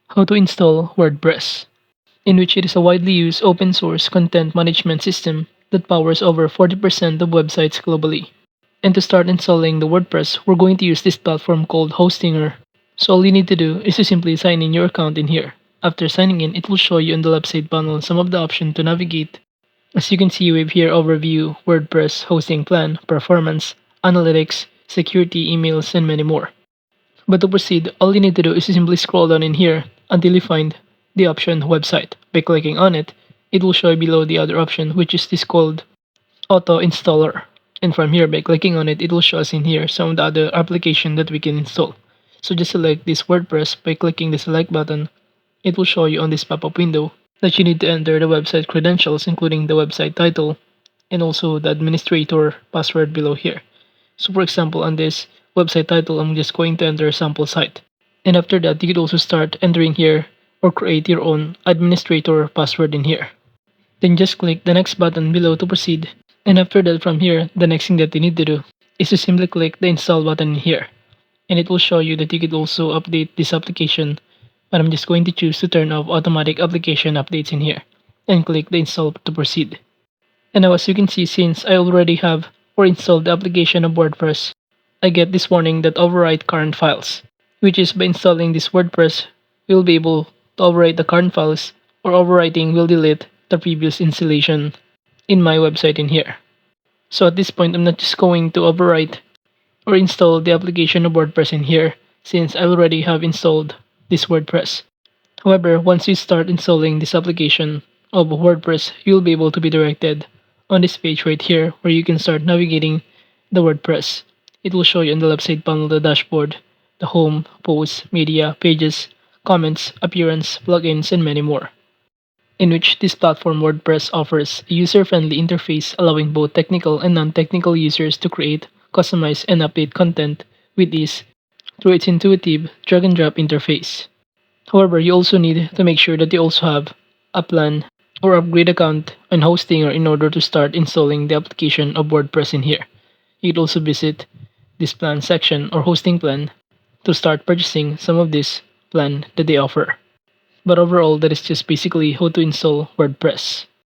How to install WordPress, in which it is a widely used open source content management system that powers over 40% of websites globally. And to start installing the WordPress, we're going to use this platform called Hostinger. So all you need to do is to simply sign in your account in here. After signing in, it will show you on the left side panel some of the options to navigate. As you can see, we have here overview, WordPress, hosting plan, performance, analytics, security, emails, and many more. But to proceed, all you need to do is to simply scroll down in here until you find the option website. By clicking on it, it will show you below the other option, which is this called auto installer. And from here, by clicking on it, it will show us in here some of the other application that we can install. So just select this WordPress by clicking the select button. It will show you on this pop-up window that you need to enter the website credentials, including the website title and also the administrator password below here. So for example, on this website title, I'm just going to enter sample site. And after that, you could also start entering here or create your own administrator password in here. Then just click the next button below to proceed. And after that, from here, the next thing that you need to do is to simply click the install button in here. And it will show you that you could also update this application. But I'm just going to choose to turn off automatic application updates in here. And click the install to proceed. And now as you can see, since I already have or installed the application of WordPress, I get this warning that overwrite current files, which is by installing this WordPress, we'll be able to overwrite the current files, or overwriting will delete the previous installation in my website in here. So at this point, I'm not just going to overwrite or install the application of WordPress in here, since I already have installed this WordPress. However, once you start installing this application of WordPress, you'll be able to be directed on this page right here where you can start navigating the WordPress. It will show you on the left side panel the dashboard, the home, posts, media, pages, comments, appearance, plugins, and many more. In which this platform WordPress offers a user-friendly interface allowing both technical and non-technical users to create, customize, and update content with ease through its intuitive drag-and-drop interface. However, you also need to make sure that you also have a plan or upgrade account on Hostinger in order to start installing the application of WordPress in here. You could also visit this plan section or hosting plan to start purchasing some of this plan that they offer. But overall, that is just basically how to install WordPress.